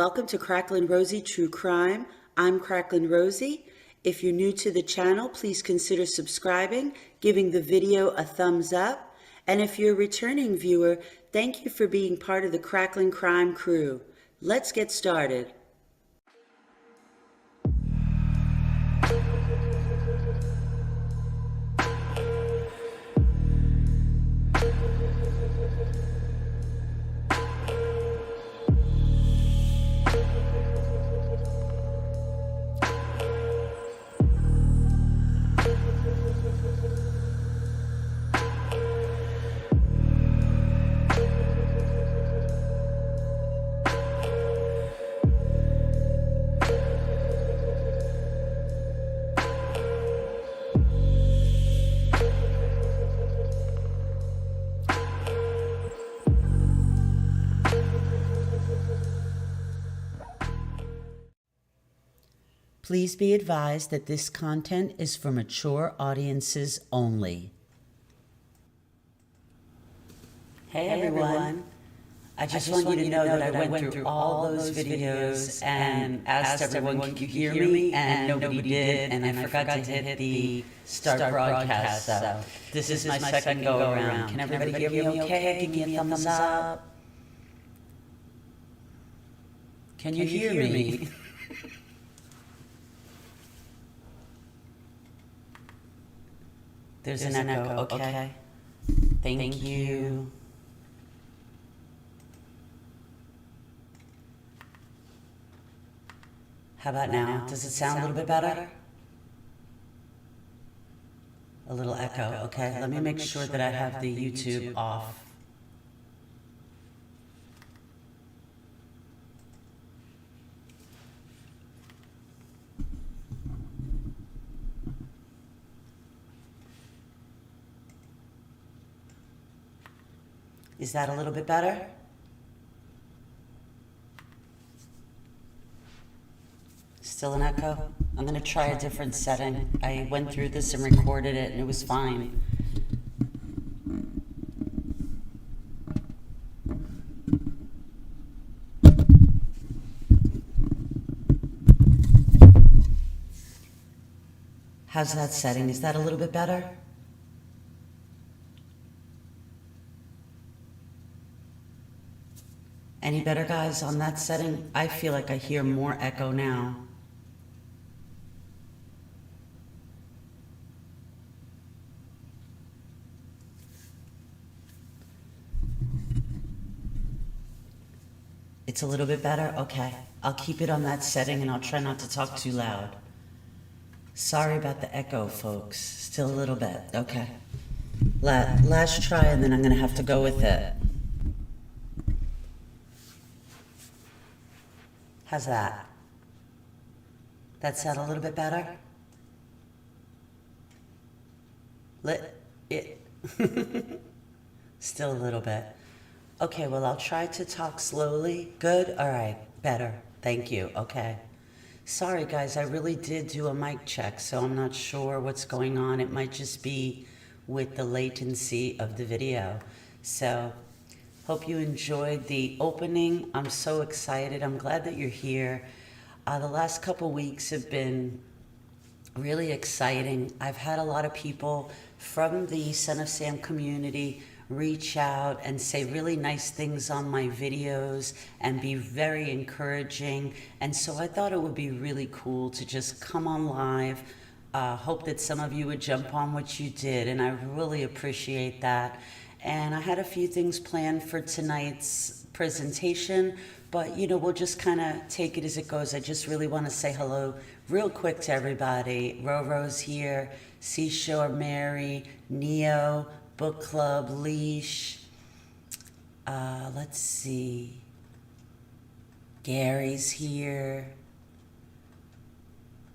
Welcome to Cracklin' Rosie True Crime. I'm Cracklin' Rosie. If you're new to the channel, please consider subscribing, giving the video a thumbs up. And if you're a returning viewer, thank you for being part of the Cracklin' Crime crew. Let's get started. Please be advised that this content is for mature audiences only. Hey everyone. I just want you to know that I went through all those videos and asked everyone, could you hear me? And nobody did, and I forgot to hit the start broadcast. So this is my second go around. Can everybody hear me okay? Give me a thumbs up. Can you hear me? There's an echo, okay. Thank you. How about now? Does it sound a little bit better? A little echo, okay. Let me make sure that I have the YouTube off. Is that a little bit better? Still an echo? I'm going to try a different setting. I went through this and recorded it and it was fine. How's that setting? Is that a little bit better? Any better, guys, on that setting? I feel like I hear more echo now. It's a little bit better? Okay. I'll keep it on that setting and I'll try not to talk too loud. Sorry about the echo, folks. Still a little bit. Okay. Last try and then I'm going to have to go with it. How's that? That sound a little bit better? Still a little bit. Okay, well, I'll try to talk slowly. Good? All right. Better. Thank you. Okay. Sorry, guys. I really did do a mic check, so I'm not sure what's going on. It might just be with the latency of the video. So hope you enjoyed the opening. I'm so excited. I'm glad that you're here. The last couple weeks have been really exciting. I've had a lot of people from the Son of Sam community reach out and say really nice things on my videos and be very encouraging. And so I thought it would be really cool to just come on live. Hope that some of you would jump on what you did, and I really appreciate that. And I had a few things planned for tonight's presentation, but we'll just kind of take it as it goes. I just really want to say hello real quick to everybody. Roro's here, Seashore Mary, Neo, Book Club, Leash. Let's see. Gary's here.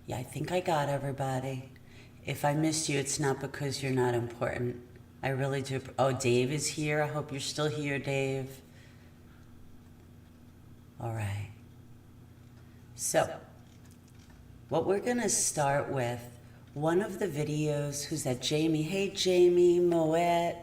Yeah, I think I got everybody. If I missed you, it's not because you're not important. I really do. Oh, Dave is here. I hope you're still here, Dave. All right. So, what we're going to start with, one of the videos, who's that? Jamie. Hey, Jamie, Moet.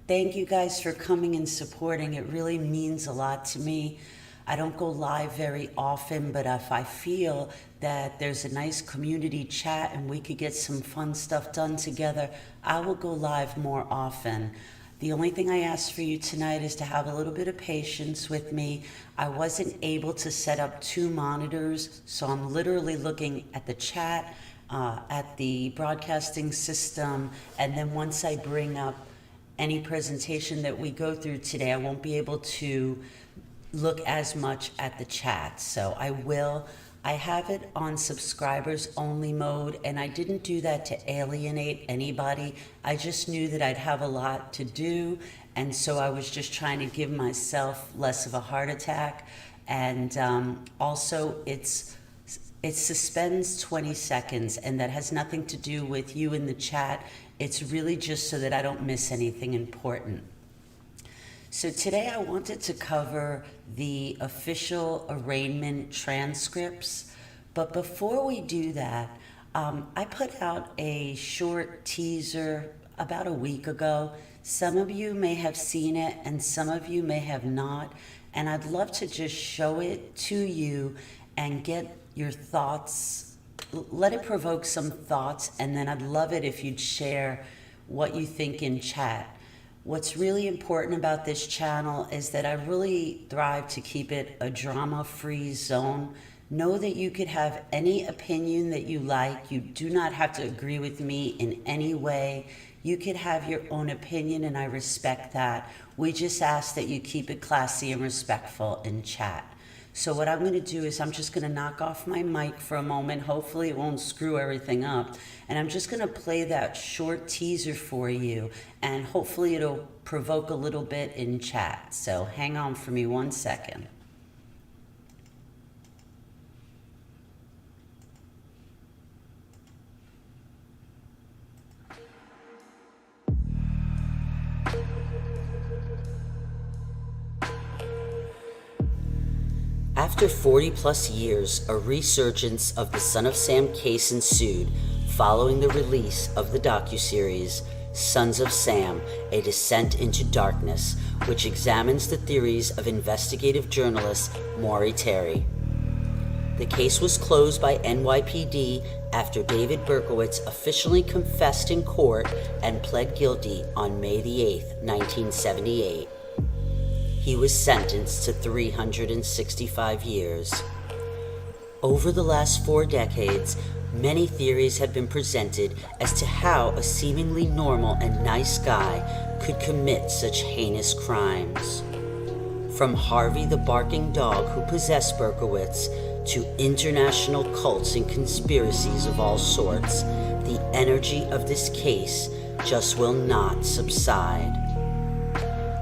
Thank you guys for coming and supporting. It really means a lot to me. I don't go live very often, but if I feel that there's a nice community chat and we could get some fun stuff done together, I will go live more often. The only thing I ask for you tonight is to have a little bit of patience with me. I wasn't able to set up two monitors, so I'm literally looking at the chat, at the broadcasting system, and then once I bring up any presentation that we go through today, I won't be able to look as much at the chat. So I will. I have it on subscribers only mode, and I didn't do that to alienate anybody. I just knew that I'd have a lot to do, and so I was just trying to give myself less of a heart attack. And also, it suspends 20 seconds, and that has nothing to do with you in the chat. It's really just so that I don't miss anything important. So today I wanted to cover the official arraignment transcripts, but before we do that, I put out a short teaser about a week ago. Some of you may have seen it and some of you may have not, and I'd love to just show it to you and get your thoughts, let it provoke some thoughts, and then I'd love it if you'd share what you think in chat. What's really important about this channel is that I really thrive to keep it a drama-free zone. Know that you could have any opinion that you like. You do not have to agree with me in any way. You could have your own opinion, and I respect that. We just ask that you keep it classy and respectful in chat. So what I'm going to do is I'm just going to knock off my mic for a moment. Hopefully it won't screw everything up. And I'm just going to play that short teaser for you. And hopefully it'll provoke a little bit in chat. So hang on for me 1 second. After 40 plus years, a resurgence of the Son of Sam case ensued following the release of the docuseries Sons of Sam, A Descent into Darkness, which examines the theories of investigative journalist Maury Terry. The case was closed by NYPD after David Berkowitz officially confessed in court and pled guilty on May the 8th, 1978. He was sentenced to 365 years. Over the last 4 decades, many theories have been presented as to how a seemingly normal and nice guy could commit such heinous crimes. From Harvey the barking dog who possessed Berkowitz to international cults and conspiracies of all sorts, the energy of this case just will not subside.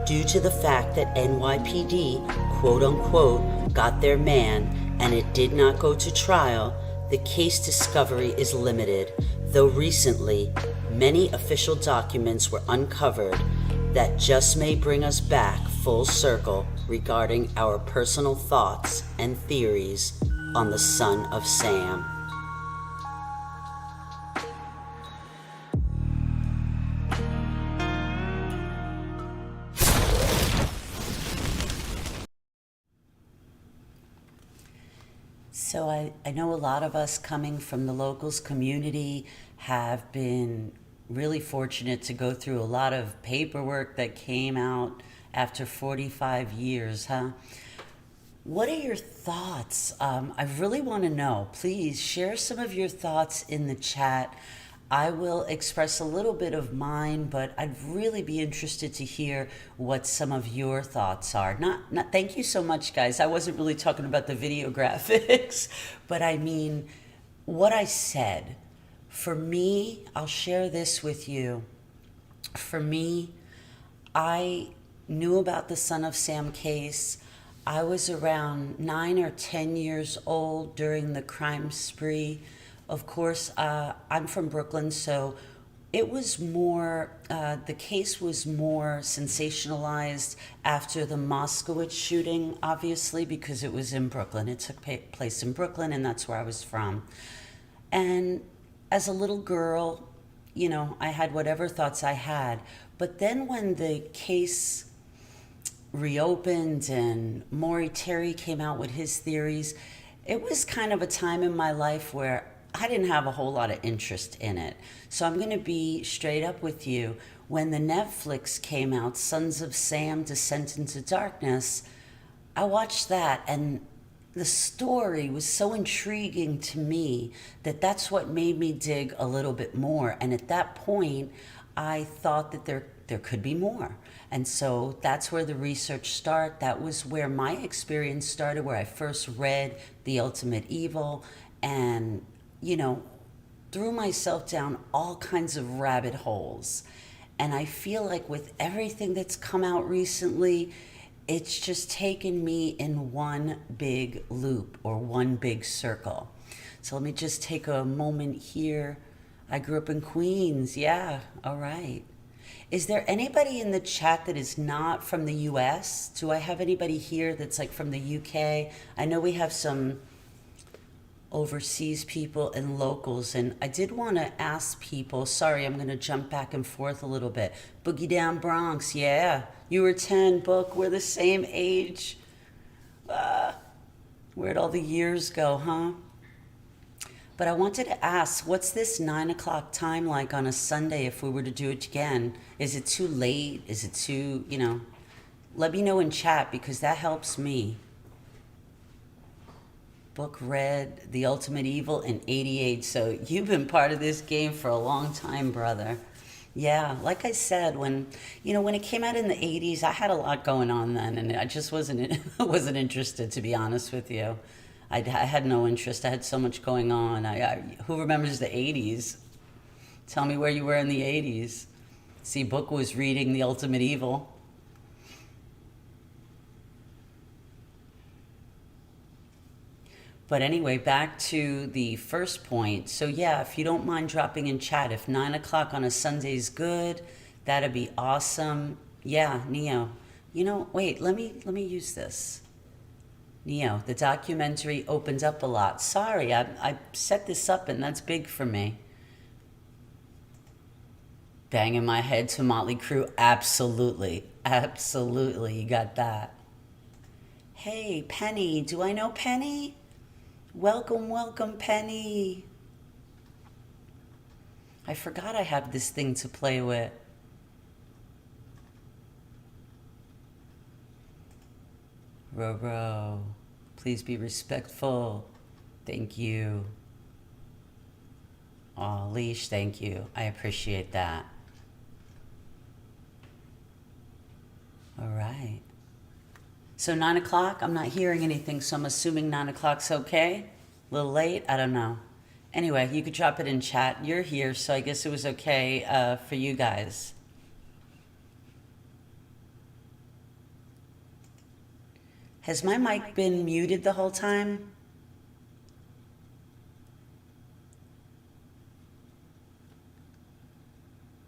Due to the fact that NYPD, quote-unquote, got their man and it did not go to trial, the case discovery is limited, though recently many official documents were uncovered that just may bring us back full circle regarding our personal thoughts and theories on the Son of Sam. So I know a lot of us coming from the locals community have been really fortunate to go through a lot of paperwork that came out after 45 years, huh? What are your thoughts? I really want to know. Please share some of your thoughts in the chat. I will express a little bit of mine, but I'd really be interested to hear what some of your thoughts are. Not. Thank you so much, guys. I wasn't really talking about the video graphics, but I mean what I said. For me, I'll share this with you. For me, I knew about the Son of Sam case. I was around 9 or 10 years old during the crime spree. Of course, I'm from Brooklyn, so it was more, the case was more sensationalized after the Moskowitz shooting, obviously, because it was in Brooklyn. It took place in Brooklyn, and that's where I was from. And as a little girl, you know, I had whatever thoughts I had. But then when the case reopened and Maury Terry came out with his theories, it was kind of a time in my life where I didn't have a whole lot of interest in it. So I'm going to be straight up with you. When the Netflix came out, Sons of Sam, Descent into Darkness, I watched that and the story was so intriguing to me that that's what made me dig a little bit more. And at that point, I thought that there could be more. And so that's where the research started. That was where my experience started, where I first read The Ultimate Evil and, you know, threw myself down all kinds of rabbit holes. And I feel like with everything that's come out recently, it's just taken me in one big loop or one big circle. So let me just take a moment here. I grew up in Queens. Yeah, all right. Is there anybody in the chat that is not from the US? Do I have anybody here that's like from the UK? I know we have some overseas people and locals, and I did want to ask people, sorry, I'm going to jump back and forth a little bit. Boogie Down Bronx, yeah, you were 10, Book, we're the same age. Where'd all the years go, huh? But I wanted to ask, what's this 9 o'clock time like on a Sunday if we were to do it again? Is it too late? Is it too, let me know in chat because that helps me. Book read The Ultimate Evil in 88, so you've been part of this game for a long time, brother. Yeah, like I said, when it came out in the 80s, I had a lot going on then, and I just wasn't wasn't interested, to be honest with you. I had no interest. I had so much going on. Who remembers the 80s? Tell me where you were in the 80s. See, Book was reading The Ultimate Evil. But anyway, back to the first point. So yeah, if you don't mind dropping in chat, if 9 o'clock on a Sunday is good, that'd be awesome. Yeah, Neo. Wait, let me use this. Neo, the documentary opens up a lot. Sorry, I set this up and that's big for me. Banging my head to Motley Crue. Absolutely. Absolutely. You got that. Hey, Penny. Do I know Penny? Welcome, welcome, Penny. I forgot I have this thing to play with. Roro, please be respectful. Thank you. Oh, Leash, thank you. I appreciate that. All right. So 9 o'clock, I'm not hearing anything, so I'm assuming 9 o'clock's okay. A little late, I don't know. Anyway, you could drop it in chat. You're here, so I guess it was okay for you guys. Has my mic been muted the whole time?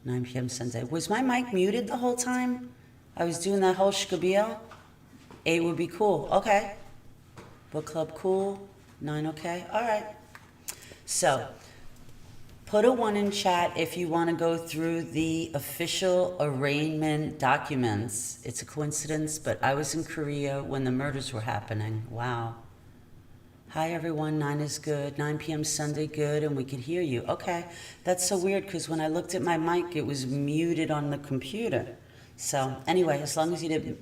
(9 p.m. Sunday). Was my mic muted the whole time? I was doing that whole shkabil. 8 would be cool. Okay. Book club cool. 9 okay. All right. So put a 1 in chat if you want to go through the official arraignment documents. It's a coincidence, but I was in Korea when the murders were happening. Wow. Hi everyone, 9 is good. 9 p.m. Sunday good, and we could hear you. Okay. That's so weird because when I looked at my mic, it was muted on the computer. So anyway, as long as you didn't,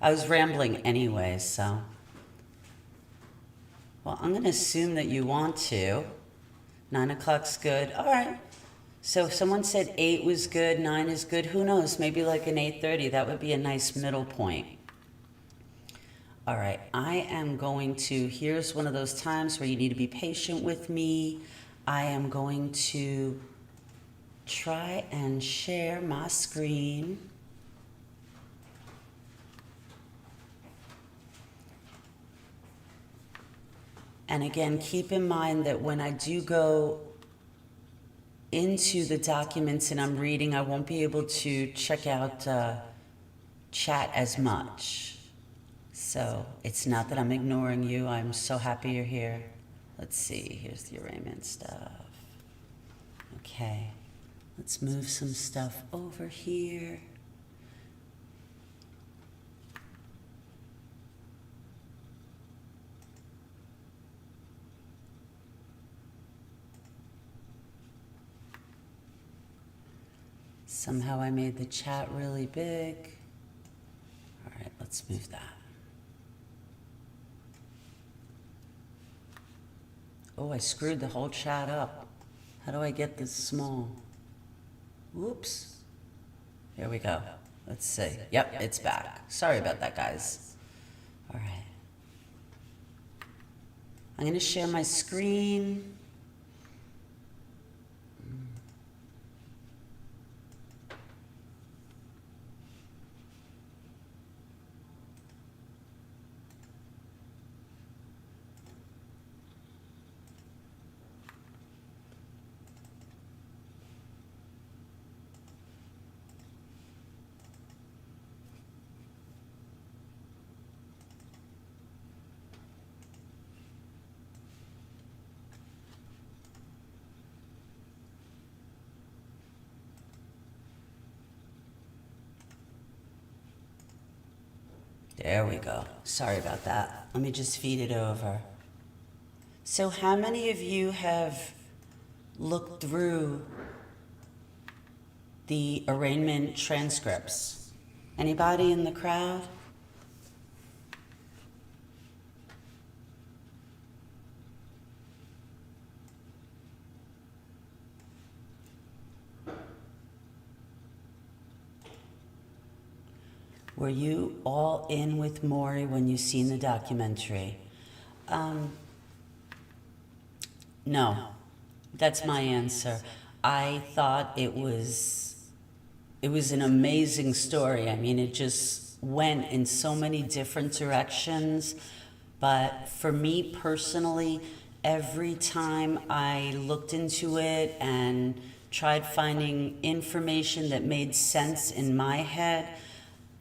I was rambling anyway, so. Well, I'm going to assume that you want to. 9 o'clock's good. All right. So if someone said 8 was good, 9 is good. Who knows? Maybe like an 8:30. That would be a nice middle point. All right. I am going to, here's one of those times where you need to be patient with me. I am going to try and share my screen. And again, keep in mind that when I do go into the documents and I'm reading, I won't be able to check out chat as much. So it's not that I'm ignoring you. I'm so happy you're here. Let's see. Here's the arraignment stuff. Okay. Let's move some stuff over here. Somehow I made the chat really big. All right, let's move that. Oh, I screwed the whole chat up. How do I get this small? Oops. Here we go. Let's see. Yep, it's back. Sorry about that, guys. All right. I'm going to share my screen. There we go. Sorry about that. Let me just feed it over. So how many of you have looked through the arraignment transcripts? Anybody in the crowd? Were you all in with Maury when you seen the documentary? No, that's my answer. I thought it was an amazing story. I mean, it just went in so many different directions. But for me personally, every time I looked into it and tried finding information that made sense in my head,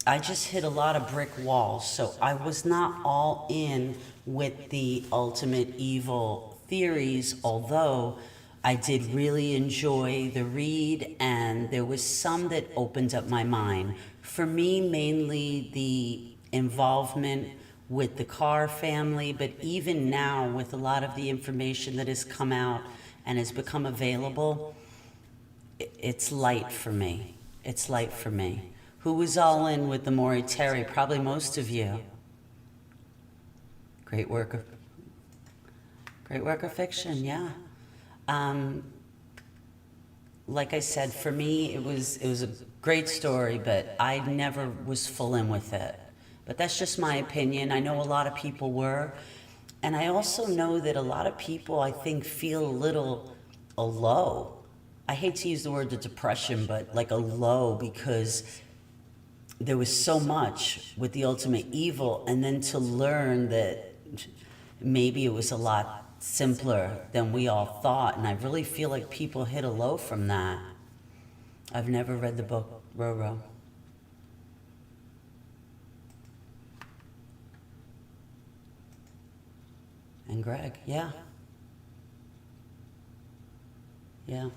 I just hit a lot of brick walls. So I was not all in with the ultimate evil theories, although I did really enjoy the read, and there was some that opened up my mind. For me, mainly the involvement with the Carr family, but even now with a lot of the information that has come out and has become available, it's light for me. It's light for me. Who was all in with the Maury Terry? Probably most of you. Great work of fiction, yeah. Like I said, for me, it was a great story, but I never was full in with it. But that's just my opinion. I know a lot of people were. And I also know that a lot of people, I think, feel a low. I hate to use the word the depression, but like a low, because there was so much with the ultimate evil, and then to learn that maybe it was a lot simpler than we all thought. And I really feel like people hit a low from that. I've never read the book, Roro. And Greg, yeah. Yeah.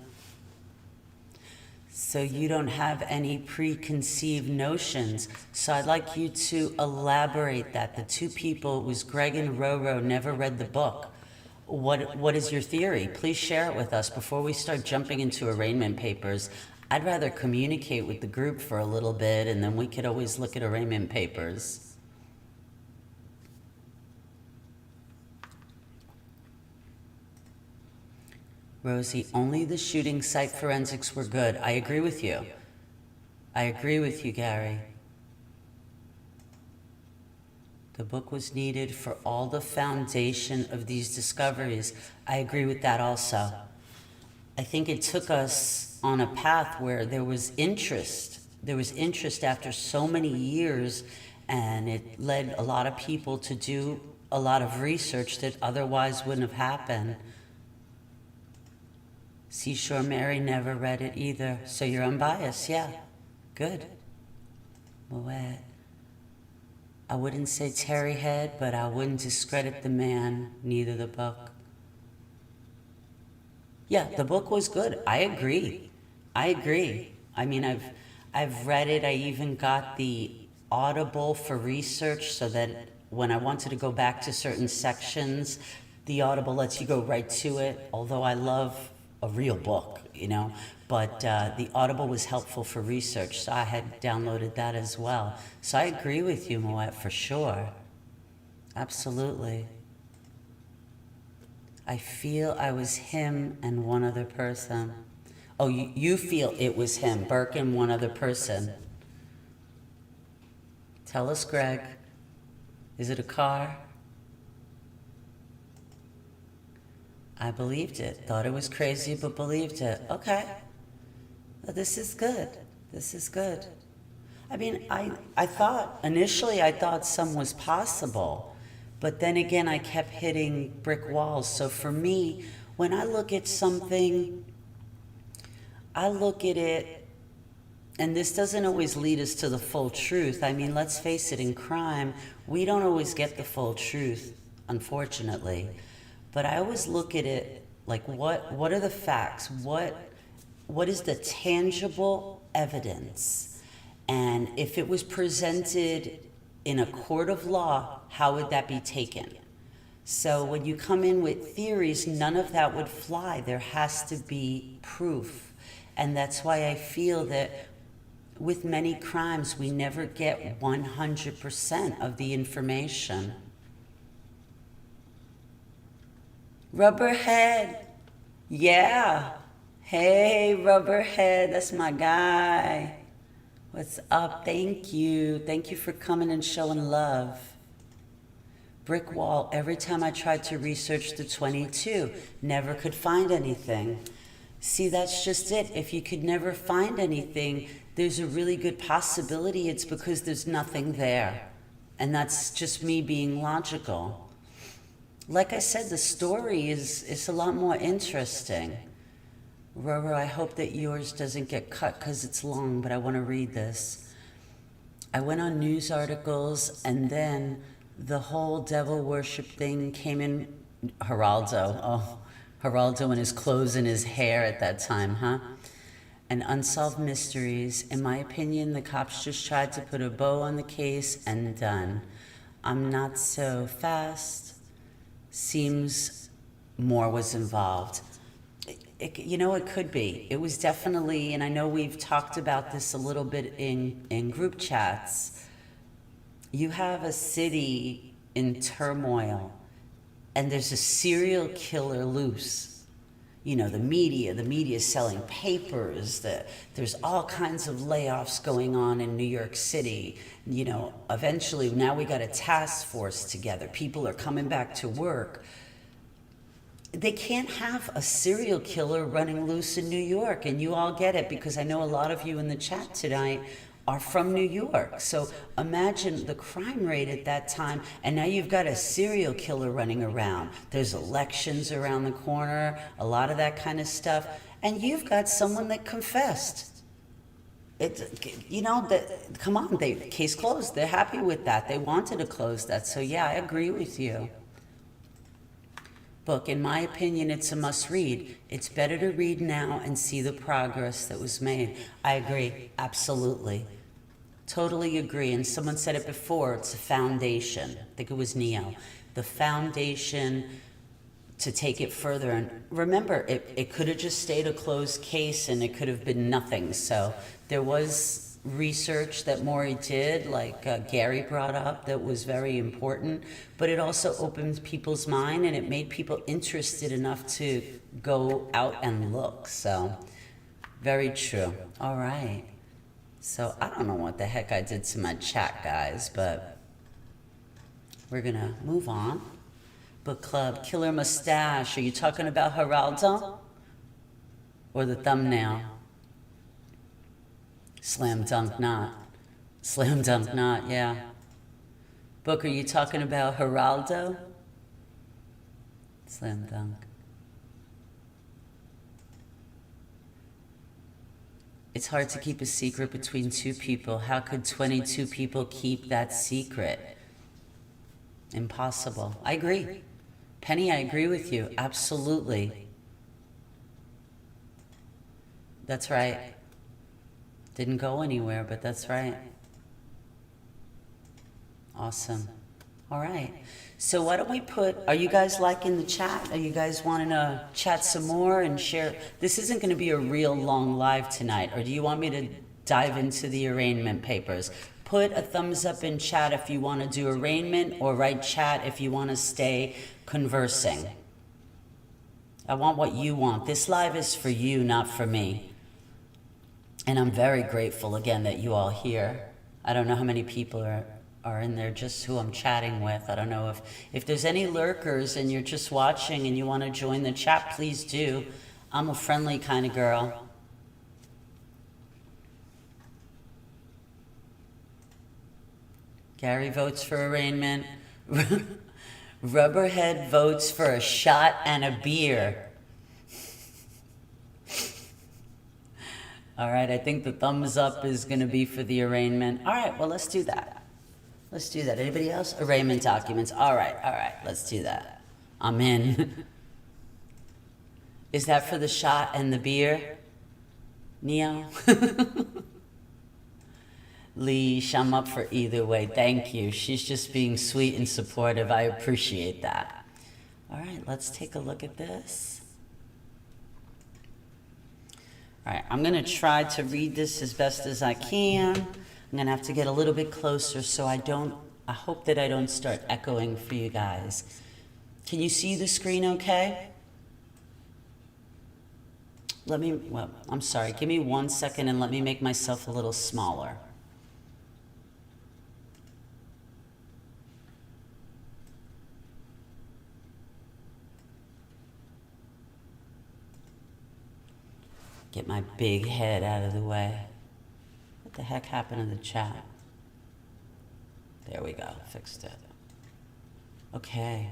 So you don't have any preconceived notions. So I'd like you to elaborate that. The two people, it was Greg and Roro, never read the book. What is your theory? Please share it with us before we start jumping into arraignment papers. I'd rather communicate with the group for a little bit, and then we could always look at arraignment papers. Rosie, only the shooting site forensics were good. I agree with you. I agree with you, Gary. The book was needed for all the foundation of these discoveries. I agree with that also. I think it took us on a path where there was interest. There was interest after so many years, and it led a lot of people to do a lot of research that otherwise wouldn't have happened. Seashore Mary never read it either, so you're unbiased, yeah. Good. Moet. I wouldn't say Terry Head, but I wouldn't discredit the man, neither the book. Yeah, the book was good. I agree. I mean, I've read it. I even got the Audible for research, so that when I wanted to go back to certain sections, the Audible lets you go right to it. Although I love a real book, you know. But the Audible was helpful for research, so I had downloaded that as well. So I agree with you, Moet, for sure. Absolutely. I feel I was him and one other person. Oh, you feel it was him, Burke and one other person. Tell us, Greg. Is it a car? I believed it. Thought it was crazy, but believed it. Okay. Well, this is good. This is good. I mean, I thought, initially I thought some was possible, but then again I kept hitting brick walls. So for me, when I look at something, I look at it, and this doesn't always lead us to the full truth. I mean, let's face it, in crime, we don't always get the full truth, unfortunately. But I always look at it like, what are the facts? What is the tangible evidence? And if it was presented in a court of law, how would that be taken? So when you come in with theories, none of that would fly. There has to be proof. And that's why I feel that with many crimes, we never get 100% of the information. Rubberhead. Yeah. Hey, Rubberhead. That's my guy. What's up? Thank you. Thank you for coming and showing love. Brick wall. Every time I tried to research the 22, never could find anything. See, that's just it. If you could never find anything, there's a really good possibility it's because there's nothing there. And that's just me being logical. Like I said, the story is a lot more interesting. Roro, I hope that yours doesn't get cut because it's long, but I want to read this. I went on news articles, and then the whole devil worship thing came in. Geraldo. Oh, Geraldo and his clothes and his hair at that time, huh? And unsolved mysteries. In my opinion, the cops just tried to put a bow on the case and done. I'm not so fast. Seems more was involved. You know, it could be. It was definitely, and I know we've talked about this a little bit in group chats. You have a city in turmoil, and there's a serial killer loose. You know, the media is selling papers, there's all kinds of layoffs going on in New York City. You know, eventually now we got a task force together. People are coming back to work. They can't have a serial killer running loose in New York, and you all get it because I know a lot of you in the chat tonight are from New York. So imagine the crime rate at that time, and now you've got a serial killer running around. There's elections around the corner, a lot of that kind of stuff, and you've got someone that confessed. Come on, case closed. They're happy with that. They wanted to close that. So yeah, I agree with you. Book, in my opinion, it's a must read. It's better to read now and see the progress that was made. I agree, absolutely. Totally agree. And someone said it before, it's a foundation. I think it was Neo. The foundation to take it further. And remember, it could have just stayed a closed case and it could have been nothing. So there was research that Maury did, like Gary brought up, that was very important, but it also opened people's mind and it made people interested enough to go out and look. So very true. All right. So I don't know what the heck I did to my chat, guys, but we're gonna move on. Book club, killer mustache. Are you talking about Geraldo or the thumbnail? Slam dunk not. Slam dunk not, yeah. Book, are you talking about Geraldo? Slam dunk. It's hard to keep a secret between two people. How could 22 people keep that secret? Impossible. I agree. Penny, I agree with you. Absolutely. That's right. Didn't go anywhere, but that's right. Awesome. All right. So why don't we are you guys liking the chat? Are you guys wanting to chat some more and share? This isn't going to be a real long live tonight, or do you want me to dive into the arraignment papers? Put a thumbs up in chat if you want to do arraignment, or write chat if you want to stay conversing. I want what you want. This live is for you, not for me. And I'm very grateful again that you all here. I don't know how many people are in there, just who I'm chatting with. I don't know if there's any lurkers and you're just watching and you want to join the chat, please do. I'm a friendly kind of girl. Gary votes for arraignment. Rubberhead votes for a shot and a beer. All right, I think the thumbs up is going to be for the arraignment. All right, well, let's do that. Let's do that. Anybody else? Arraignment documents. All right, let's do that. I'm in. Is that for the shot and the beer? Neo? Leash, I'm up for either way. Thank you. She's just being sweet and supportive. I appreciate that. All right, let's take a look at this. All right, I'm going to try to read this as best as I can. I'm going to have to get a little bit closer so I hope that I don't start echoing for you guys. Can you see the screen okay? I'm sorry, give me 1 second and let me make myself a little smaller. Get my big head out of the way. What the heck happened to the chat? There we go, fixed it. Okay.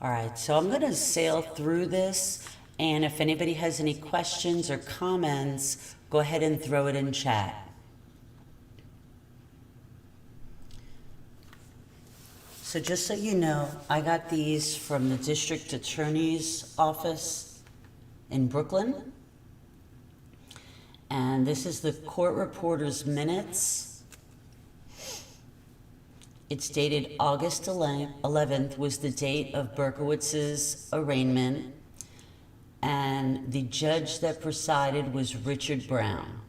All right, so I'm gonna sail through this, and if anybody has any questions or comments, go ahead and throw it in chat. So just so you know, I got these from the district attorney's office in Brooklyn. And this is the court reporter's minutes. It's dated August 11th was the date of Berkowitz's arraignment. And the judge that presided was Richard Brown.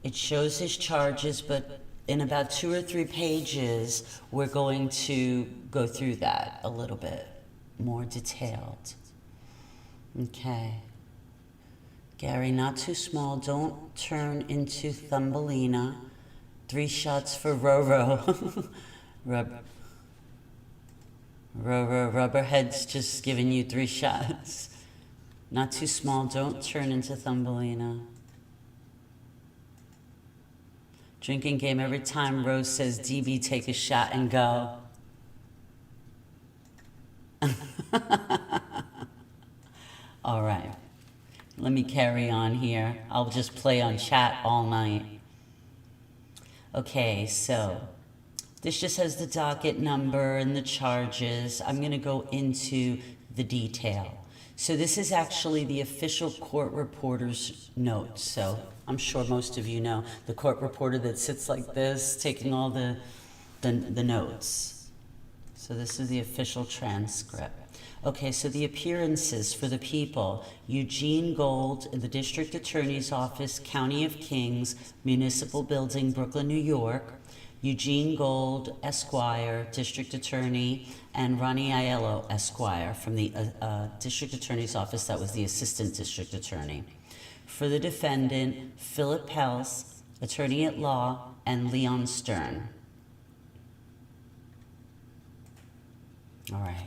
It shows his charges, but in about 2 or 3 pages, we're going to go through that a little bit more detailed. Okay. Gary, not too small. Don't turn into Thumbelina. 3 shots for Roro. Rubberhead's just giving you 3 shots. Not too small. Don't turn into Thumbelina. Drinking game every time Rose says, DB, take a shot and go. All right. Let me carry on here. I'll just play on chat all night. Okay, so this just has the docket number and the charges. I'm going to go into the detail. So this is actually the official court reporter's notes. So I'm sure most of you know the court reporter that sits like this, taking all the notes. So this is the official transcript. Okay, so the appearances for the people: Eugene Gold, the District Attorney's Office, County of Kings, Municipal Building, Brooklyn, New York. Eugene Gold, Esquire, District Attorney, and Ronnie Aiello, Esquire, from the District Attorney's Office. That was the Assistant District Attorney. For the defendant, Philip Pels, Attorney at Law, and Leon Stern. All right.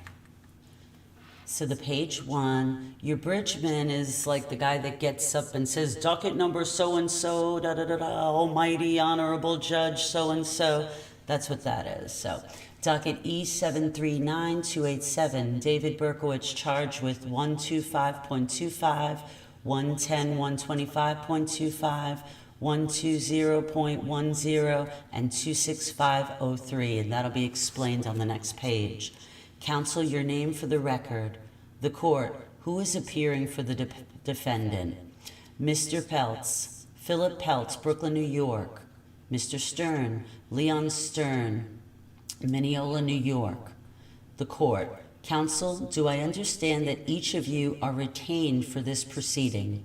So the page 1, your bridgeman is like the guy that gets up and says, docket number so-and-so, da-da-da-da, almighty honorable judge so-and-so. That's what that is. So docket E739287, David Berkowitz charged with 125.25, 110, 125.25, 120.10, and 26503, and that'll be explained on the next page. Counsel, your name for the record. The court, who is appearing for the defendant? Mr. Peltz, Philip Peltz, Brooklyn, New York. Mr. Stern, Leon Stern, Mineola, New York. The court. Counsel, do I understand that each of you are retained for this proceeding?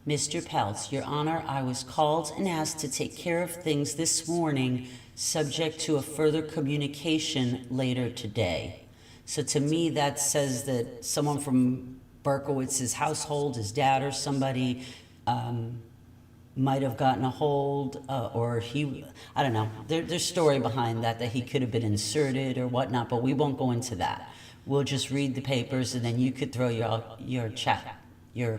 Mr. Peltz, Your Honor, I was called and asked to take care of things this morning, subject to a further communication later today. So to me, that says that someone from Berkowitz's household, his dad or somebody, might have gotten a hold, or I don't know. There's story behind that he could have been inserted or whatnot, but we won't go into that. We'll just read the papers, and then you could throw your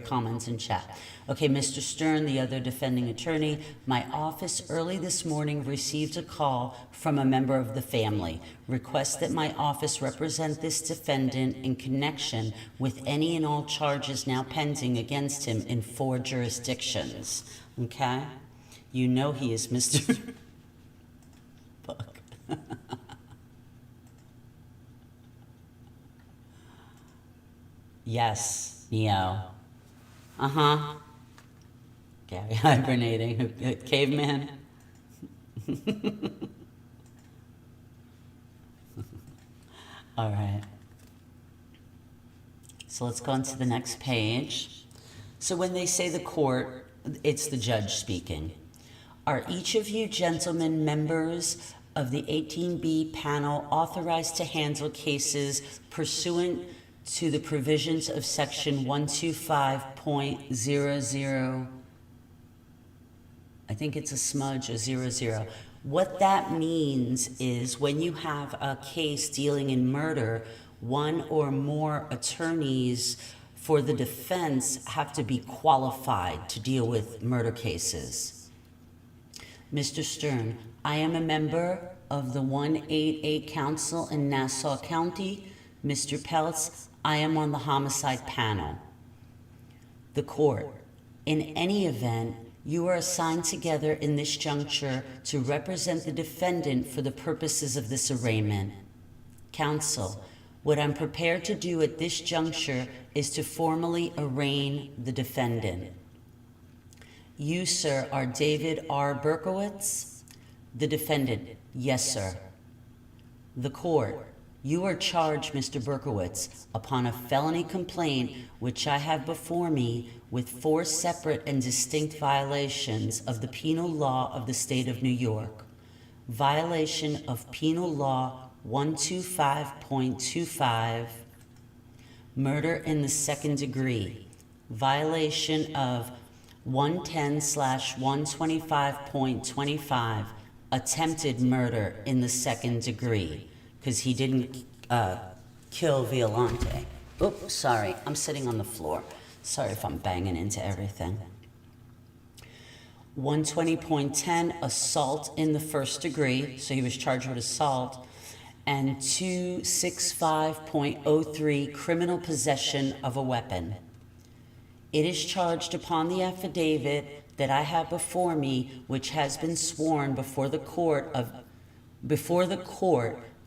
comments in chat. Okay, Mr. Stern, the other defending attorney, my office early this morning received a call from a member of the family. Request that my office represent this defendant in connection with any and all charges now pending against him in 4 jurisdictions. Okay? You know he is Mr. Fuck. Yes, Neo. Uh-huh. Gary hibernating. Caveman. All right. So let's go on to the next page. So when they say the court, it's the judge speaking. Are each of you gentlemen members of the 18B panel authorized to handle cases pursuant to the provisions of section 125.00, I think it's a smudge, or 00. What that means is when you have a case dealing in murder, one or more attorneys for the defense have to be qualified to deal with murder cases. Mr. Stern, I am a member of the 188 Council in Nassau County. Mr. Peltz, I am on the homicide panel. The court, in any event, you are assigned together in this juncture to represent the defendant for the purposes of this arraignment. Counsel, what I'm prepared to do at this juncture is to formally arraign the defendant. You, sir, are David R. Berkowitz? The defendant, yes, sir. The court, you are charged, Mr. Berkowitz, upon a felony complaint which I have before me with 4 separate and distinct violations of the penal law of the state of New York. Violation of Penal Law 125.25, murder in the second degree. Violation of 110/125.25, attempted murder in the second degree, because he didn't kill Violante. Oops, sorry, I'm sitting on the floor. Sorry if I'm banging into everything. 120.10, assault in the first degree, so he was charged with assault, and 265.03, criminal possession of a weapon. It is charged upon the affidavit that I have before me, which has been sworn before the court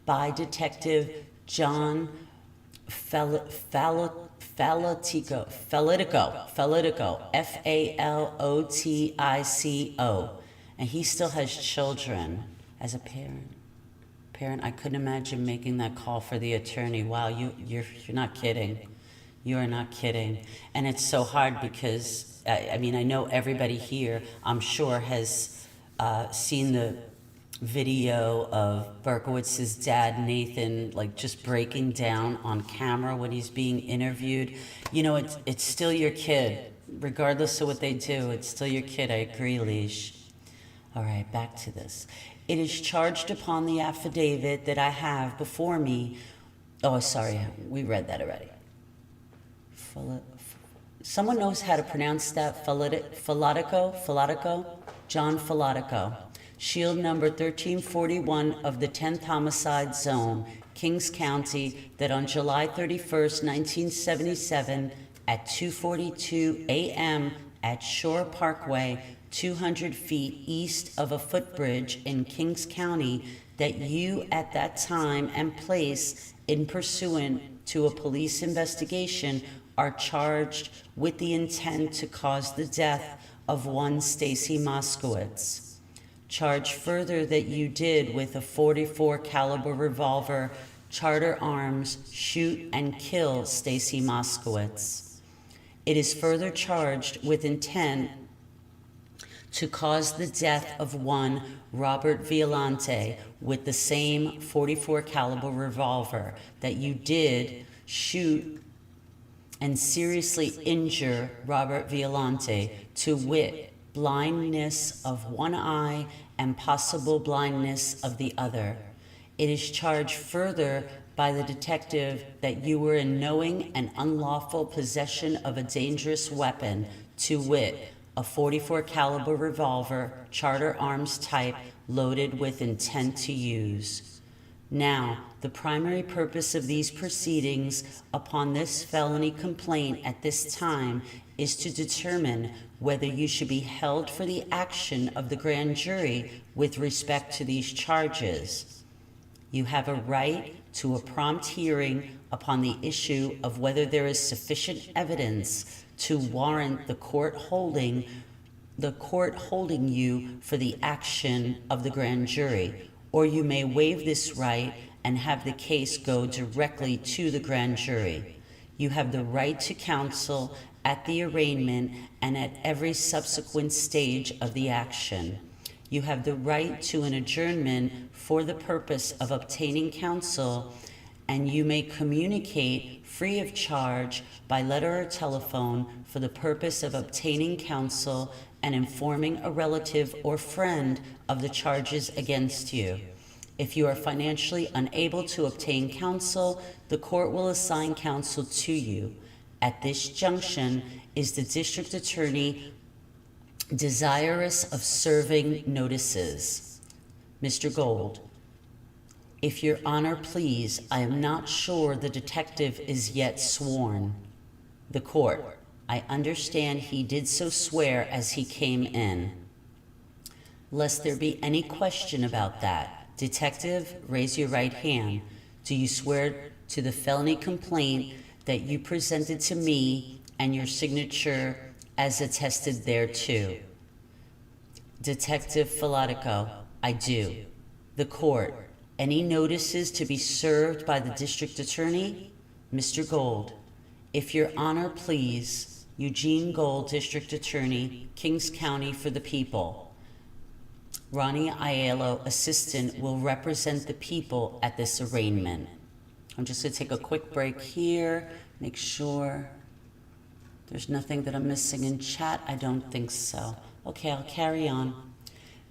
by Detective John Falitico, F-A-L-O-T-I-C-O, and he still has children. As a parent, I couldn't imagine making that call for the attorney. Wow, you're not kidding. You are not kidding. And it's so hard because, I mean, I know everybody here, I'm sure, has seen the video of Berkowitz's dad, Nathan, like just breaking down on camera when he's being interviewed. You know, it's still your kid. Regardless of what they do, it's still your kid. I agree, Leash. All right, back to this. It is charged upon the affidavit that I have before me. Oh, sorry, we read that already. Someone knows how to pronounce that? Falatico? John Falatico. Shield number 1341 of the 10th Homicide Zone, Kings County, that on July 31st, 1977, at 2:42 a.m. at Shore Parkway, 200 feet east of a footbridge in Kings County, that you at that time and place, in pursuant to a police investigation, are charged with the intent to cause the death of one Stacy Moskowitz. Charge further that you did with a .44 caliber revolver, Charter Arms, shoot and kill Stacy Moskowitz. It is further charged with intent to cause the death of one Robert Violante with the same .44 caliber revolver, that you did shoot and seriously injure Robert Violante, to wit, blindness of one eye and possible blindness of the other. It is charged further by the detective that you were in knowing and unlawful possession of a dangerous weapon, to wit, a .44 caliber revolver, Charter Arms type, loaded with intent to use. Now, the primary purpose of these proceedings upon this felony complaint at this time is to determine whether you should be held for the action of the grand jury with respect to these charges. You have a right to a prompt hearing upon the issue of whether there is sufficient evidence to warrant the court holding you for the action of the grand jury, or you may waive this right and have the case go directly to the grand jury. You have the right to counsel at the arraignment and at every subsequent stage of the action. You have the right to an adjournment for the purpose of obtaining counsel, and you may communicate free of charge by letter or telephone for the purpose of obtaining counsel and informing a relative or friend of the charges against you. If you are financially unable to obtain counsel, the court will assign counsel to you. At this junction, is the district attorney desirous of serving notices? Mr. Gold: if your honor please, I am not sure the detective is yet sworn. The court: I understand he did so swear as he came in. Lest there be any question about that, detective, raise your right hand. Do you swear to the felony complaint that you presented to me and your signature as attested thereto? Detective Filatico: I do. The court: any notices to be served by the district attorney? Mr. Gold: if your honor please, Eugene Gold, district attorney, Kings County, for the people. Ronnie Aiello, assistant, will represent the people at this arraignment. I'm just going to take a quick break here, make sure there's nothing that I'm missing in chat. I don't think so. Okay, I'll carry on.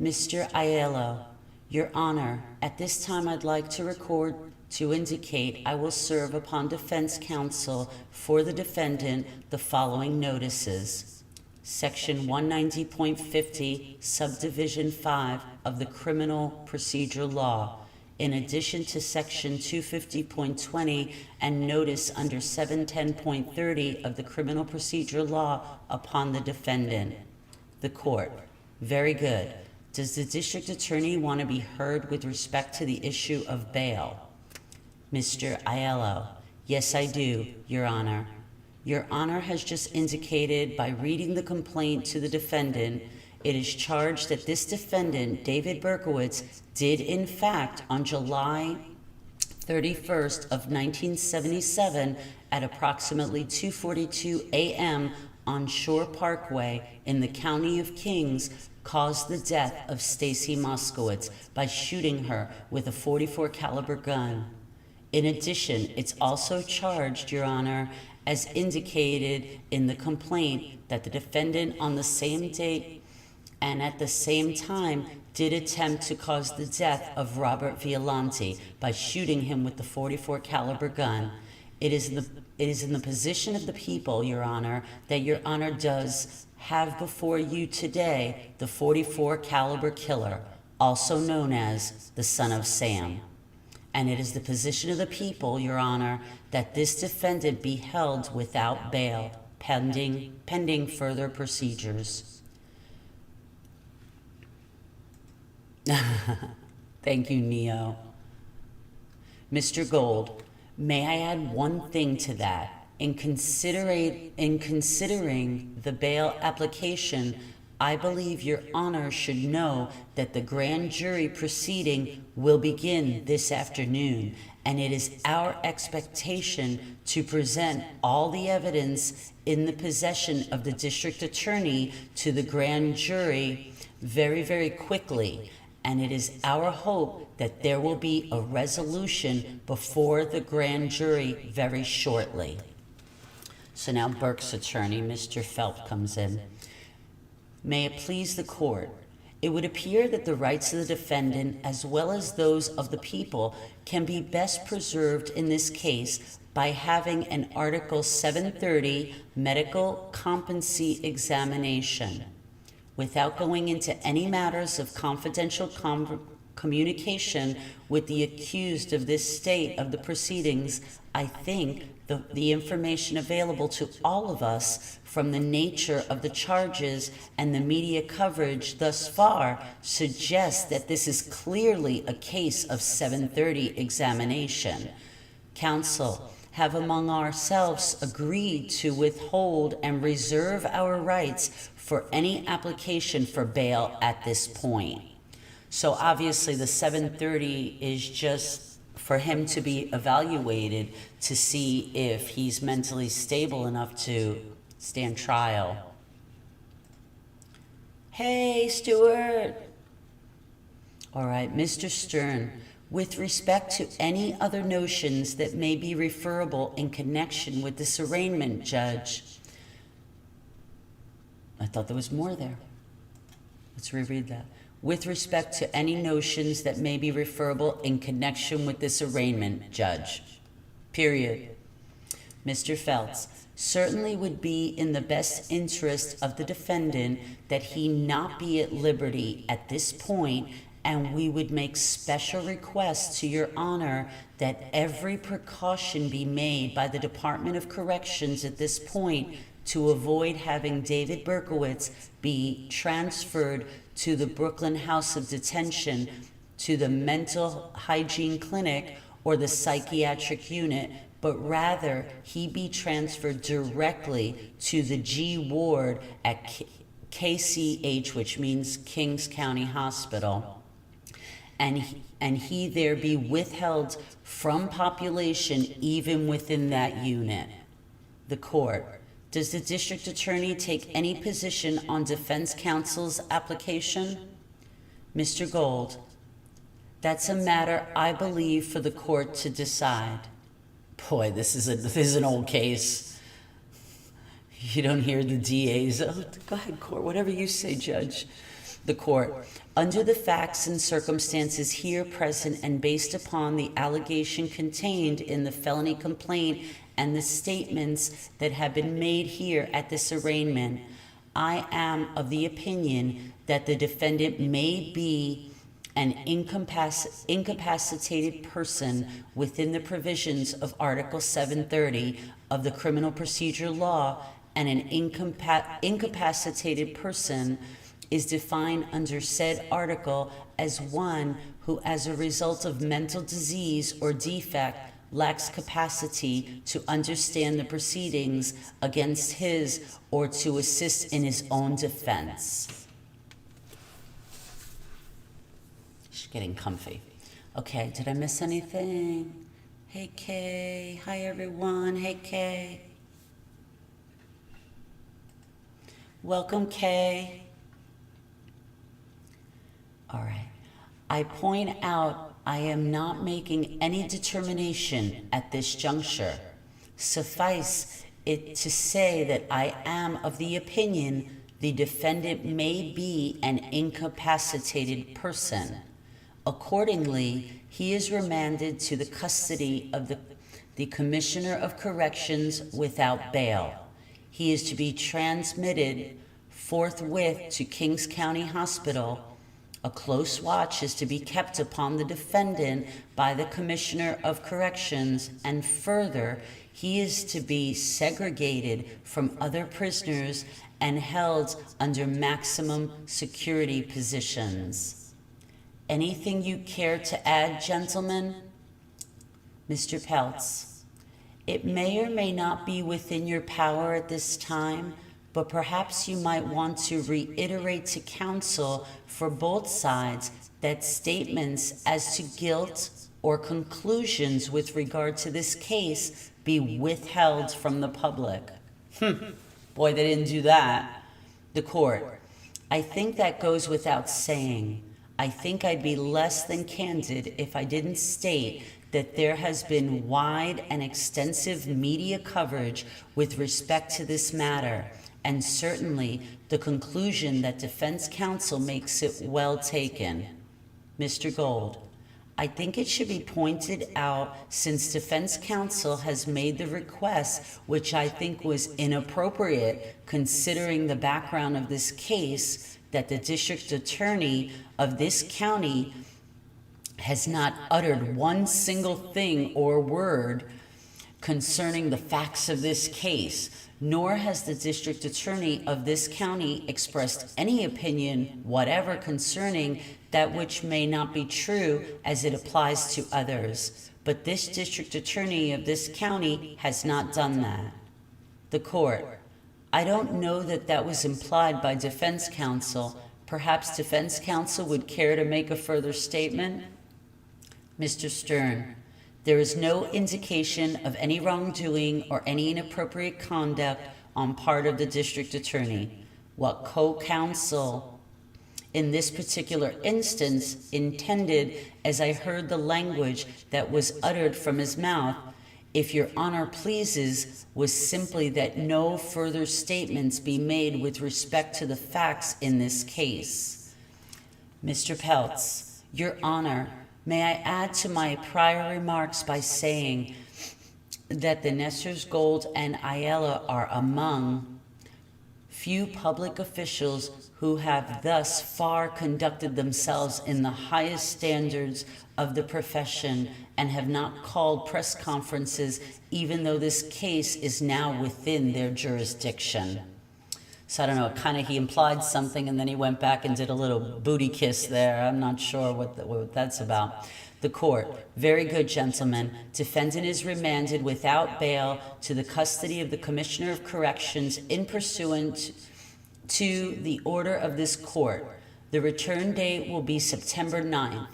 Mr. Aiello, your honor, at this time I'd like to record to indicate I will serve upon defense counsel for the defendant the following notices. Section 190.50, Subdivision 5 of the Criminal Procedure Law, in addition to Section 250.20 and notice under 710.30 of the Criminal Procedure Law upon the defendant. The court: very good. Does the district attorney want to be heard with respect to the issue of bail? Mr. Aiello: yes, I do, your honor. Your honor has just indicated by reading the complaint to the defendant, it is charged that this defendant, David Berkowitz, did in fact on July 31st of 1977 at approximately 2:42 a.m. on Shore Parkway in the County of Kings caused the death of Stacy Moskowitz by shooting her with a .44 caliber gun. In addition, it's also charged, your honor, as indicated in the complaint, that the defendant on the same date and at the same time did attempt to cause the death of Robert Violante by shooting him with the .44 caliber gun. It is in the position of the people, your honor, that your honor does have before you today the .44 caliber killer, also known as the Son of Sam. And it is the position of the people, your honor, that this defendant be held without bail, pending further procedures. Thank you, Neo. Mr. Gold, may I add one thing to that? In considering the bail application, I believe your honor should know that the grand jury proceeding will begin this afternoon, and it is our expectation to present all the evidence in the possession of the district attorney to the grand jury very, very quickly. And it is our hope that there will be a resolution before the grand jury very shortly. So now Burke's attorney, Mr. Phelps, comes in. May it please the court, it would appear that the rights of the defendant as well as those of the people can be best preserved in this case by having an Article 730 medical competency examination. Without going into any matters of confidential communication with the accused of this state of the proceedings, I think the information available to all of us from the nature of the charges and the media coverage thus far suggests that this is clearly a case of 730 examination. Counsel have among ourselves agreed to withhold and reserve our rights for any application for bail at this point. So obviously the 730 is just for him to be evaluated to see if he's mentally stable enough to stand trial. Hey, Stuart. All right, Mr. Stern, with respect to any other notions that may be referable in connection with this arraignment, Judge. I thought there was more there. Let's reread that. With respect to any notions that may be referable in connection with this arraignment, Judge. Period. Mr. Phelps, certainly would be in the best interest of the defendant that he not be at liberty at this point, and we would make special requests to your honor that every precaution be made by the Department of Corrections at this point to avoid having David Berkowitz be transferred to the Brooklyn House of Detention, to the Mental Hygiene Clinic, or the Psychiatric Unit, but rather he be transferred directly to the G Ward at KCH, which means Kings County Hospital, and he there be withheld from population even within that unit. The court. Does the district attorney take any position on defense counsel's application? Mr. Gold, that's a matter I believe for the court to decide. Boy, this is an old case. You don't hear the DA's, oh, go ahead, court, whatever you say, Judge. The court, under the facts and circumstances here present and based upon the allegation contained in the felony complaint and the statements that have been made here at this arraignment, I am of the opinion that the defendant may be an incapacitated person within the provisions of Article 730 of the Criminal Procedure Law, and an incapacitated person is defined under said article as one who, as a result of mental disease or defect, lacks capacity to understand the proceedings against his or to assist in his own defense. She's getting comfy. Okay, did I miss anything? Hey, Kay. Hi, everyone. Hey, Kay. Welcome, Kay. All right. I point out I am not making any determination at this juncture. Suffice it to say that I am of the opinion the defendant may be an incapacitated person. Accordingly, he is remanded to the custody of the Commissioner of Corrections without bail. He is to be transmitted forthwith to Kings County Hospital. A close watch is to be kept upon the defendant by the Commissioner of Corrections, and further, he is to be segregated from other prisoners and held under maximum security positions. Anything you care to add, gentlemen? Mr. Peltz, it may or may not be within your power at this time but perhaps you might want to reiterate to counsel for both sides that statements as to guilt or conclusions with regard to this case be withheld from the public. Boy, they didn't do that. The court: I think that goes without saying. I think I'd be less than candid if I didn't state that there has been wide and extensive media coverage with respect to this matter, and certainly the conclusion that defense counsel makes it well taken. Mr. Gold: I think it should be pointed out, since defense counsel has made the request, which I think was inappropriate considering the background of this case, that the district attorney of this county has not uttered one single thing or word concerning the facts of this case, nor has the district attorney of this county expressed any opinion whatever concerning that which may not be true as it applies to others. But this district attorney of this county has not done that. The court: I don't know that that was implied by defense counsel. Perhaps defense counsel would care to make a further statement? Mr. Stern: There is no indication of any wrongdoing or any inappropriate conduct on part of the district attorney. What co-counsel in this particular instance intended, as I heard the language that was uttered from his mouth, if your honor pleases, was simply that no further statements be made with respect to the facts in this case. Mr. Peltz: Your honor, may I add to my prior remarks by saying that the Messrs. Gold and Ayala are among few public officials who have thus far conducted themselves in the highest standards of the profession and have not called press conferences, even though this case is now within their jurisdiction. So I don't know, kind of he implied something and then he went back and did a little booty kiss there. I'm not sure what that's about. The court: Very good, gentlemen. Defendant is remanded without bail to the custody of the Commissioner of Corrections in pursuant to the order of this court. The return date will be September 9th.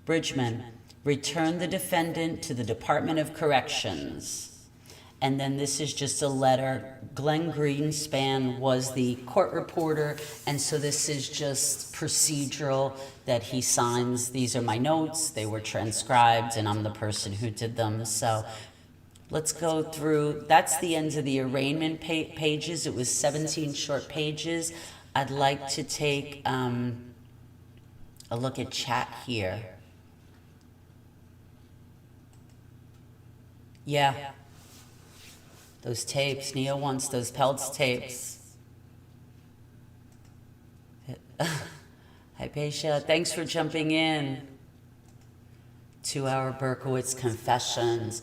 Bridgman: Return the defendant to the Department of Corrections. And then this is just a letter. Glenn Greenspan was the court reporter, and so this is just procedural that he signs. These are my notes. They were transcribed, and I'm the person who did them. So let's go through. That's the end of the arraignment pages. It was 17 short pages. I'd like to take a look at chat here. Yeah. Those tapes, Neo wants those Peltz tapes. Hi, Paisha. Thanks for jumping in. 2-hour Berkowitz confessions.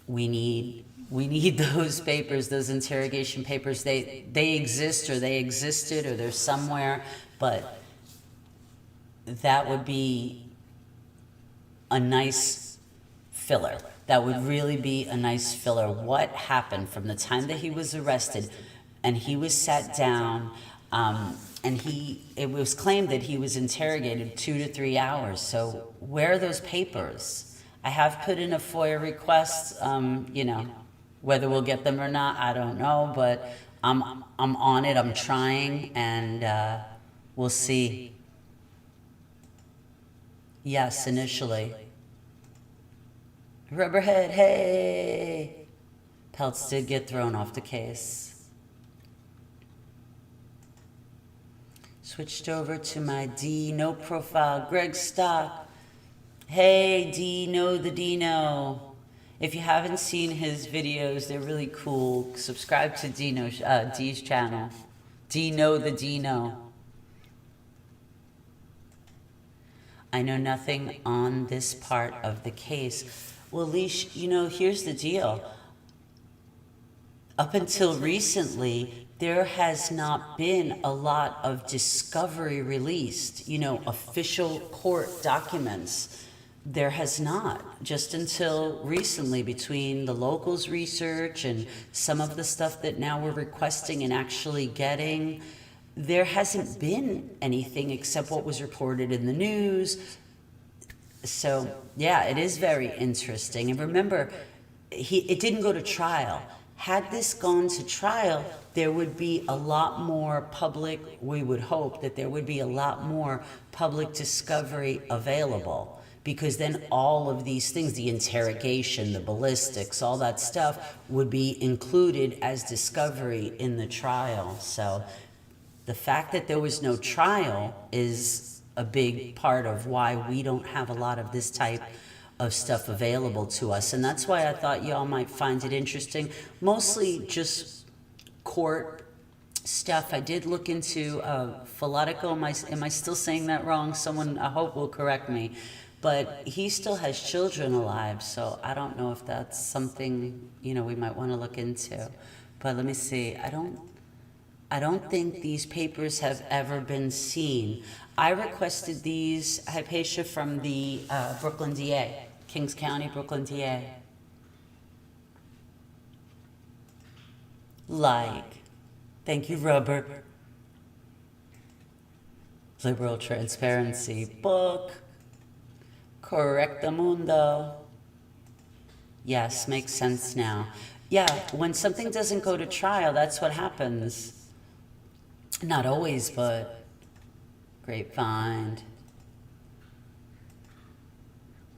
We need those papers, those interrogation papers. They exist, or they existed, or they're somewhere, but that would be a nice filler. That would really be a nice filler. What happened from the time that he was arrested and he was sat down, and it was claimed that he was interrogated 2 to 3 hours. So where are those papers? I have put in a FOIA request. Whether we'll get them or not, I don't know, but I'm on it. I'm trying, and we'll see. Yes, initially. Rubberhead, hey! Peltz did get thrown off the case. Switched over to my Dino profile. Greg Stock. Hey, Dino the Dino. If you haven't seen his videos, they're really cool. Subscribe to D's channel. Dino the Dino. I know nothing on this part of the case. Well, Leash, here's the deal. Up until recently, there has not been a lot of discovery released, official court documents. There has not, just until recently, between the locals' research and some of the stuff that now we're requesting and actually getting. There hasn't been anything except what was reported in the news. So, yeah, it is very interesting. And remember, it didn't go to trial. Had this gone to trial, there would be a lot more public, we would hope that there would be a lot more public discovery available. Because then all of these things, the interrogation, the ballistics, all that stuff would be included as discovery in the trial. So the fact that there was no trial is a big part of why we don't have a lot of this type of stuff available to us. And that's why I thought y'all might find it interesting. Mostly just court stuff. I did look into Falatico. Am I still saying that wrong? Someone, I hope, will correct me. But he still has children alive, so I don't know if that's something, we might want to look into. But let me see. I don't think these papers have ever been seen. I requested these, Hypatia, from the Brooklyn DA, Kings County, Brooklyn DA. Thank you, Robert. Liberal Transparency book. Correctamundo. Yes, makes sense now. Yeah, when something doesn't go to trial, that's what happens. Not always, but great find.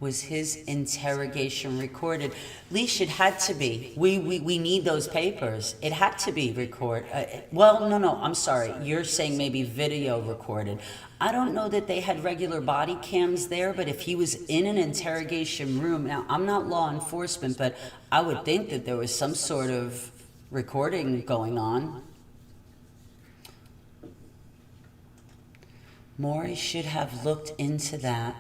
Was his interrogation recorded? Leash, it had to be. We need those papers. It had to be recorded. Well, no, I'm sorry. You're saying maybe video recorded. I don't know that they had regular body cams there, but if he was in an interrogation room, now I'm not law enforcement, but I would think that there was some sort of recording going on. Maury should have looked into that.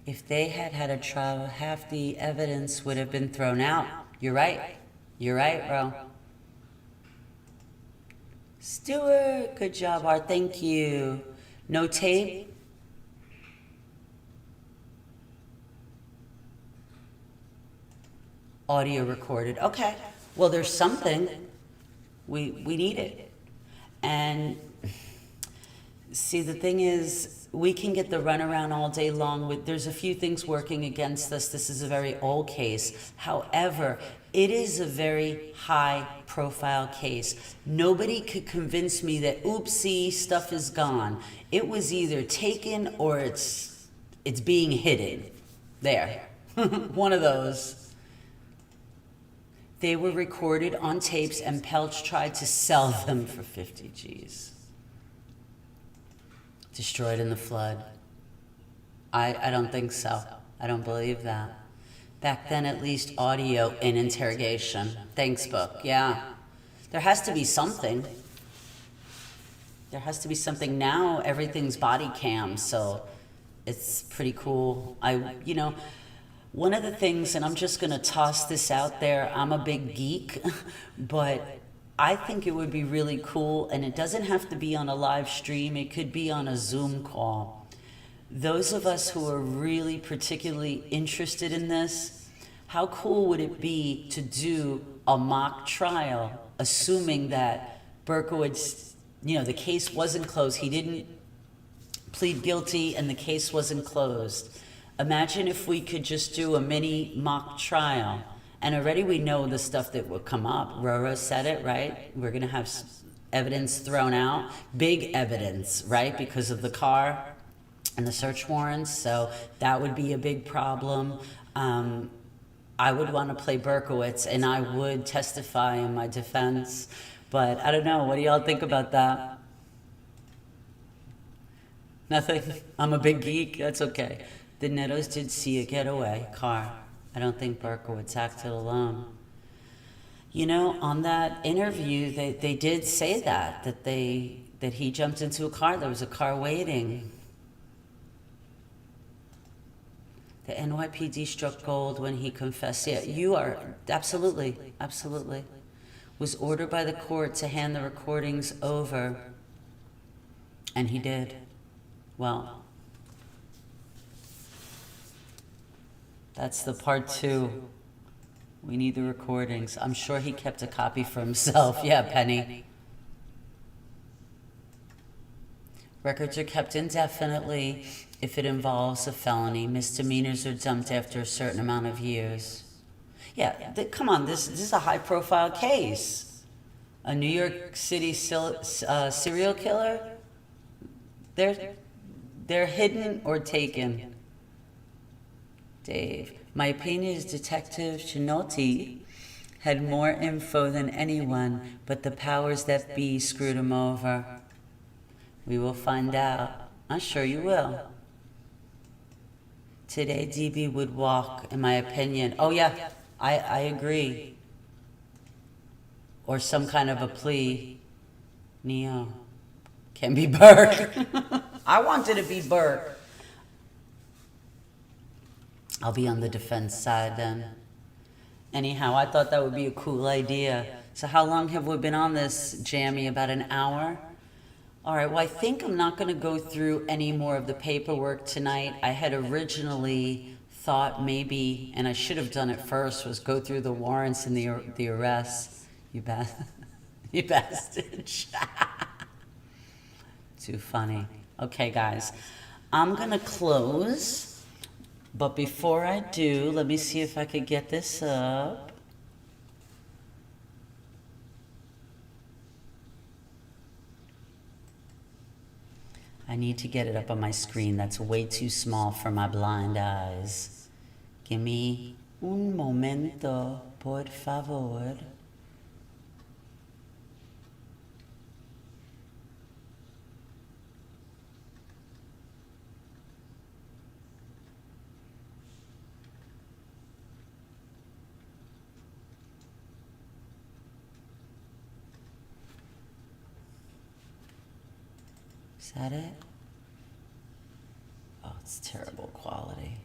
If they had had a trial, half the evidence would have been thrown out. You're right. You're right, bro. Stuart, good job, Art. Thank you. No tape? Audio recorded. Okay. Well, there's something. We need it. And see, the thing is, we can get the runaround all day long with, there's a few things working against us. This is a very old case. However, it is a very high profile case. Nobody could convince me that, oopsie, stuff is gone. It was either taken or it's being hidden. There. One of those. They were recorded on tapes and Pelch tried to sell them for 50 G's. Destroyed in the flood. I don't think so. I don't believe that. Back then, at least audio in interrogation. Thanks, book. Yeah. There has to be something. There has to be something. Now everything's body cam, so it's pretty cool. One of the things, and I'm just going to toss this out there, I'm a big geek, but I think it would be really cool, and it doesn't have to be on a live stream. It could be on a Zoom call. Those of us who are really particularly interested in this, how cool would it be to do a mock trial, assuming that Berkowitz, the case wasn't closed. He didn't plead guilty and the case wasn't closed. Imagine if we could just do a mini mock trial. And already we know the stuff that will come up. Roro said it, right? We're going to have evidence thrown out. Big evidence, right? Because of the car and the search warrants. So that would be a big problem. I would want to play Berkowitz, and I would testify in my defense. But I don't know. What do y'all think about that? Nothing? I'm a big geek. That's okay. The Nettos did see a getaway car. I don't think Berkowitz acted alone. On that interview, they did say that he jumped into a car. There was a car waiting. The NYPD struck gold when he confessed. Yeah, you are, absolutely. Was ordered by the court to hand the recordings over. And he did. Well, that's the part 2. We need the recordings. I'm sure he kept a copy for himself. Yeah, Penny. Records are kept indefinitely if it involves a felony. Misdemeanors are dumped after a certain amount of years. Yeah, come on, this is a high-profile case. A New York City serial killer? They're hidden or taken. Dave. My opinion is Detective Chinotti had more info than anyone, but the powers that be screwed him over. We will find out. I'm sure you will. Today, DB would walk, in my opinion. Oh, yeah, I agree. Or some kind of a plea. Neo. Can be Burke. I wanted to be Burke. I'll be on the defense side then. Anyhow, I thought that would be a cool idea. So how long have we been on this, Jammy? About an hour? All right, well, I think I'm not going to go through any more of the paperwork tonight. I had originally thought maybe, and I should have done it first, was go through the warrants and the arrests. You bastard. Too funny. Okay, guys, I'm going to close. But before I do, let me see if I could get this up. I need to get it up on my screen. That's way too small for my blind eyes. Give me un momento, por favor. Is that it? Oh, it's terrible quality.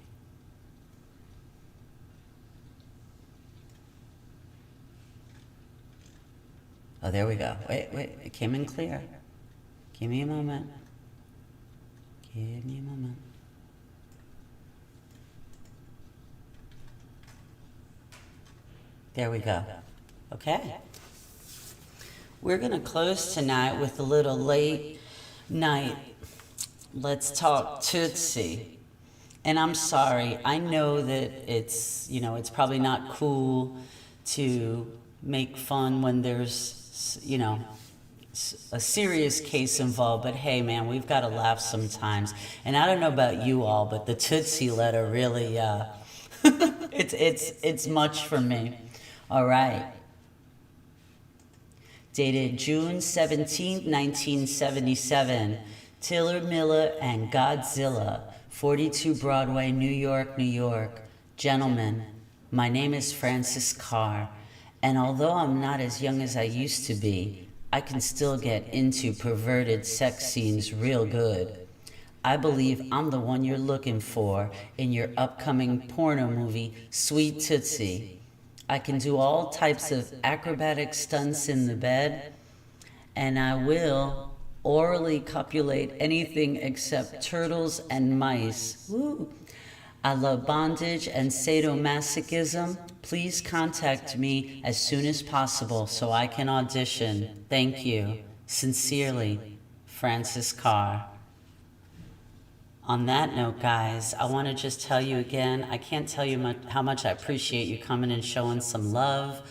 Oh, there we go. Wait, it came in clear. Give me a moment. Give me a moment. There we go. Okay. We're going to close tonight with a little late night. Let's talk Tootsie. And I'm sorry. I know that it's, it's probably not cool to make fun when there's, a serious case involved, but hey, man, we've got to laugh sometimes. And I don't know about you all, but the Tootsie letter really, it's much for me. All right. Dated June 17, 1977. Tiller Miller and Godzilla, 42 Broadway, New York, New York. Gentlemen, my name is Francis Carr, and although I'm not as young as I used to be, I can still get into perverted sex scenes real good. I believe I'm the one you're looking for in your upcoming porno movie, Sweet Tootsie. I can do all types of acrobatic stunts in the bed, and I will orally copulate anything except turtles and mice. Woo. I love bondage and sadomasochism. Please contact me as soon as possible so I can audition. Thank you. Sincerely, Francis Carr. On that note, guys, I want to just tell you again, I can't tell you how much I appreciate you coming and showing some love.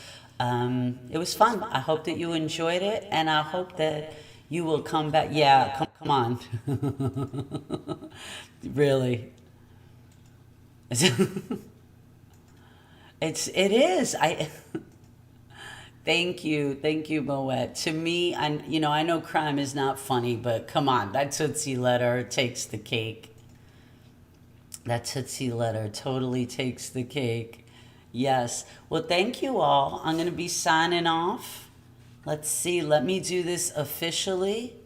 It was fun. I hope that you enjoyed it, and I hope that you will come back. Yeah, come on. Really. It is. Thank you, Moet. To me, I know crime is not funny, but come on, that Tootsie letter takes the cake. That Tootsie letter totally takes the cake. Yes. Well, thank you all. I'm going to be signing off. Let's see. Let me do this officially.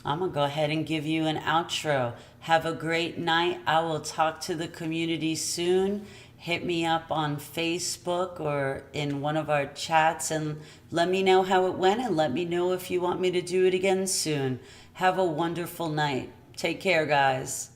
I'm going to go ahead and give you an outro. Have a great night. I will talk to the community soon. Hit me up on Facebook or in one of our chats and let me know how it went and let me know if you want me to do it again soon. Have a wonderful night. Take care, guys.